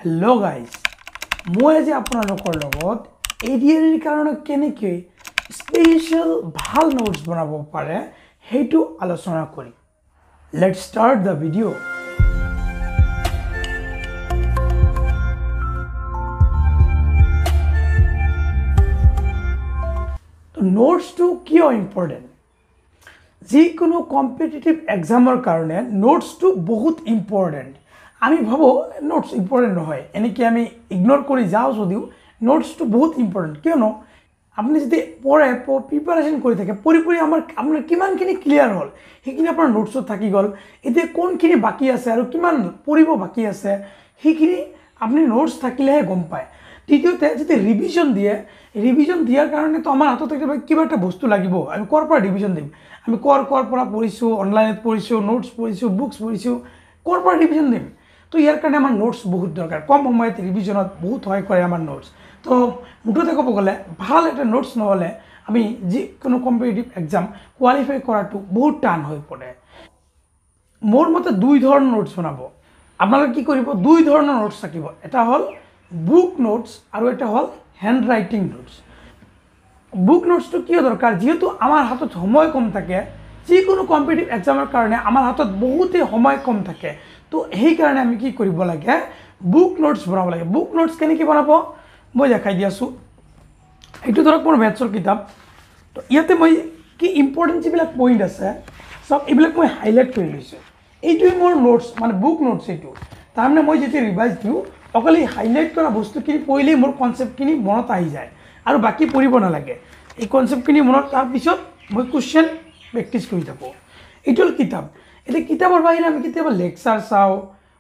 Hello guys मैं आज आपनलोकर लगत एडिआरिर कारणे केनेके स्पेशल ভাল নোটস बनाब पारे हेतु आलोचना करी। Let's start the video. तो नोट्स तो क्यों इम्पोर्टेंट? যিকোনো কম্পিটিটিভ এক্সামৰ কাৰণে নোটছটো বহুত ইম্পৰ্টেণ্ট। আমি ভাবো নোটছ ইম্পৰ্টেণ্ট নহয়, এনেকৈ আমি ইগনোৰ কৰি যাওঁ যদিও নোটছটো বহুত ইম্পৰ্টেণ্ট। কিয়নো আপুনি যদি পঢ়ে প্ৰিপাৰেশ্যন কৰি থাকে পঢ়ি আপোনাৰ কিমানখিনি ক্লিয়াৰ হ'ল সেইখিনি আপোনাৰ নোটছত থাকি গ'ল। এতিয়া কোনখিনি বাকী আছে আৰু কিমান পঢ়িব বাকী আছে সেইখিনি আপুনি নোটছ থাকিলেহে গম পায়। দ্বিতীয়তে যদি ৰিভিজন দিয়াৰ কাৰণেতো আমাৰ হাতত কিবা এটা বস্তু লাগিব। আমি ক'ৰ পৰা ৰিভিজন দিম? আমি ক'ৰ পৰা পঢ়িছোঁ, অনলাইনত পঢ়িছোঁ, নোটছ পঢ়িছোঁ, বুকছ পঢ়িছোঁ, ক'ৰ পৰা ৰিভিজন দিম? তো ইয়াৰ কাৰণে আমাৰ নোটছ বহুত দৰকাৰ। কম সময়ত ৰিভিজনত বহুত সহায় কৰে আমাৰ নোটছ। তো মুঠতে ক'ব গ'লে ভাল এটা নোটছ নহ'লে আমি যিকোনো কম্পিটিটিভ এক্সাম কোৱালিফাই কৰাটো বহুত টান হৈ পৰে। মোৰ মতে দুই ধৰণৰ নোটছ বনাব। আপোনালোকে কি কৰিব? দুই ধৰণৰ নোটছ থাকিব। এটা হ'ল বুক নোটছ আৰু এটা হ'ল হেণ্ড ৰাইটিং নোটছ। বুক নোটছটো কিয় দৰকাৰ? যেহেতু আমাৰ হাতত সময় কম থাকে, যিকোনো কম্পিটিটিভ এক্সামৰ কাৰণে আমাৰ হাতত বহুতেই সময় কম থাকে। তো সেইকাৰণে আমি কি কৰিব লাগে? বুক নোটছ বনাব লাগে। বুক নোটছ কেনেকৈ বনাব মই দেখাই দি আছোঁ। এইটো ধৰক মোৰ মেথছৰ কিতাপ। তো ইয়াতে মই কি ইম্পৰ্টেণ্ট যিবিলাক পইণ্ট আছে চব এইবিলাক মই হাইলাইট কৰি লৈছোঁ। এইটোৱে মোৰ নোটছ, মানে বুক নোটছ এইটো। তাৰমানে মই যেতিয়া ৰিভাইজ দিওঁ অকল এই হাইলাইট কৰা বস্তুখিনি পঢ়িলেই মোৰ কনচেপ্টখিনি মনত আহি যায় আৰু বাকী পঢ়িব নালাগে। এই কনচেপ্টখিনি মনত তাৰপিছত মই কুৱেশ্যন প্ৰেক্টিছ কৰি থাকোঁ। এইটো হ'ল কিতাপ। এতিয়া কিতাপৰ বাহিৰে আমি কেতিয়াবা লেকচাৰ চাওঁ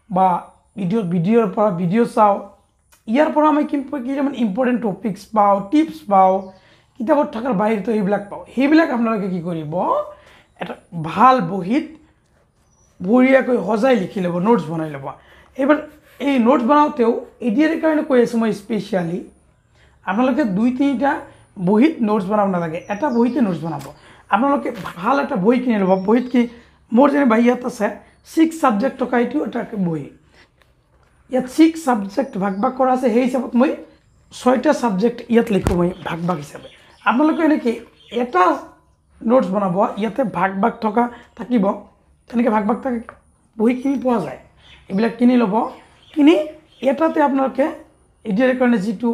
বা ভিডিঅ'ৰ পৰা ভিডিঅ' চাওঁ। ইয়াৰ পৰা আমি কিছুমান ইম্পৰ্টেণ্ট টপিকছ পাওঁ, টিপছ পাওঁ। কিতাপত থকাৰ বাহিৰতো এইবিলাক পাওঁ। সেইবিলাক আপোনালোকে কি কৰিব? এটা ভাল বহীত বঢ়িয়াকৈ সজাই লিখি ল'ব, নোটছ বনাই ল'ব। এইবাৰ এই নোটছ বনাওঁতেও এডিআৰিৰ কাৰণে কৈ আছোঁ মই স্পেচিয়েলি, আপোনালোকে দুই তিনিটা বহীত নোটছ বনাব নালাগে, এটা বহীতে নোটছ বনাব। আপোনালোকে ভাল এটা বহি কিনি ল'ব। বহীত কি মোৰ যেনিবা ইয়াত আছে 6 ছাবজেক্ট থকা এইটো এটা বহী। ইয়াত 6 ছাবজেক্ট ভাগ কৰা আছে। সেই হিচাপত মই 6টা ছাবজেক্ট ইয়াত লিখোঁ মই ভাগ হিচাপে। আপোনালোকে এনেকৈ এটা নোটছ বনাব, ইয়াতে ভাগ থকা থাকিব। তেনেকৈ ভাগ থাকে বহি কিনি পোৱা যায়। এইবিলাক কিনি ল'ব। কিনি এটাতে আপোনালোকে এডিআৰিৰ কাৰণে যিটো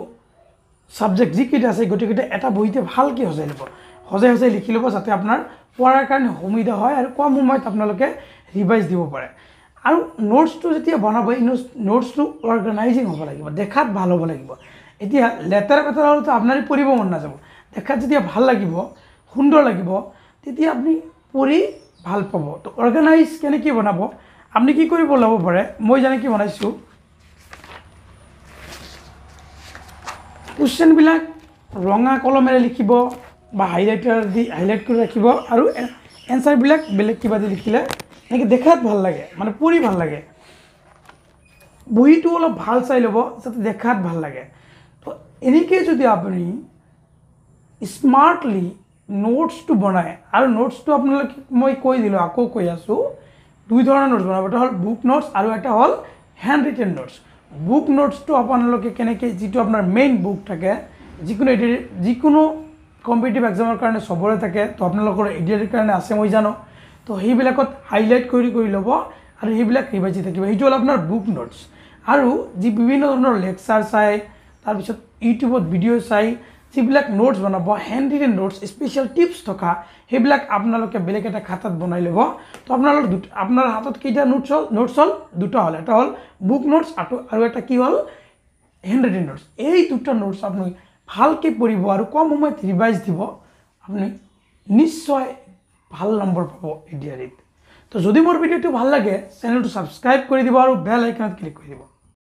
ছাবজেক্ট যিকেইটা আছে গোটেইকেইটা এটা বহীতে ভালকৈ সজাই ল'ব। সজাই লিখি ল'ব যাতে আপোনাৰ পঢ়াৰ কাৰণে সুবিধা হয় আৰু কম সময়ত আপোনালোকে ৰিভাইজ দিব পাৰে। আৰু নোটছটো যেতিয়া বনাব এই নোটছটো অৰ্গেনাইজিং হ'ব লাগিব, দেখাত ভাল হ'ব লাগিব। এতিয়া লেতেৰা পেতেৰা হ'লেতো আপোনাৰে পঢ়িব মন নাযাব। দেখাত যেতিয়া ভাল লাগিব, সুন্দৰ লাগিব, তেতিয়া আপুনি পঢ়ি ভাল পাব। তো অৰ্গেনাইজ কেনেকৈ বনাব? আপুনি কি কৰিব ল'ব পাৰে? মই যেনেকৈ বনাইছোঁ, কুৱেশ্যনবিলাক ৰঙা কলমেৰে লিখিব বা হাইলাইটাৰ দি হাইলাইট কৰি ৰাখিব আৰু এনচাৰবিলাক বেলেগ কিবা দি লিখিলে এনেকৈ দেখাত ভাল লাগে, মানে পঢ়ি ভাল লাগে। বহীটো অলপ ভাল চাই ল'ব যাতে দেখাত ভাল লাগে। তো এনেকৈ যদি আপুনি স্মাৰ্টলি নোটছটো বনায়, আৰু নোটছটো আপোনালোকে মই কৈ দিলোঁ, আকৌ কৈ আছোঁ, দুই ধৰণৰ নোটছ বনাব। এটা হ'ল বুক নোটছ আৰু এটা হ'ল হেণ্ড ৰিটেন নোটছ। বুক নোটছটো আপোনালোকে কেনেকৈ, যিটো আপোনাৰ মেইন বুক থাকে, যিকোনো কম্পিটিটিভ এক্সামৰ কাৰণে চবৰে থাকে। তো আপোনালোকৰ এডিআৰিৰ কাৰণে আছে মই জানো। তো সেইবিলাকত হাইলাইট কৰি ল'ব আৰু সেইবিলাক ৰিভাইজ দি থাকিব। সেইটো হ'ল আপোনাৰ বুক নোটছ। আৰু যি বিভিন্ন ধৰণৰ লেকচাৰ চাই, তাৰপিছত ইউটিউবত ভিডিঅ' চাই যিবিলাক নোটছ বনাব, hand written notes, special tips থকা, সেইবিলাক আপোনালোকে বেলেগ এটা খাতাত বনাই ল'ব। তো আপোনাৰ হাতত কেইটা নোটছ হ'ল? দুটা হ'ল। এটা হ'ল বুক নোটছ আৰু এটা কি হ'ল? Hand written notes. এই দুটা নোটছ আপুনি ভালকৈ পঢ়িব আৰু কম সময়ত ৰিভাইজ দিব, আপুনি নিশ্চয় ভাল নম্বৰ পাব এডিআৰিত। তো যদি মোৰ ভিডিঅ'টো ভাল লাগে চেনেলটো ছাবস্ক্ৰাইব কৰি দিব আৰু বেল আইকনত ক্লিক কৰি দিব।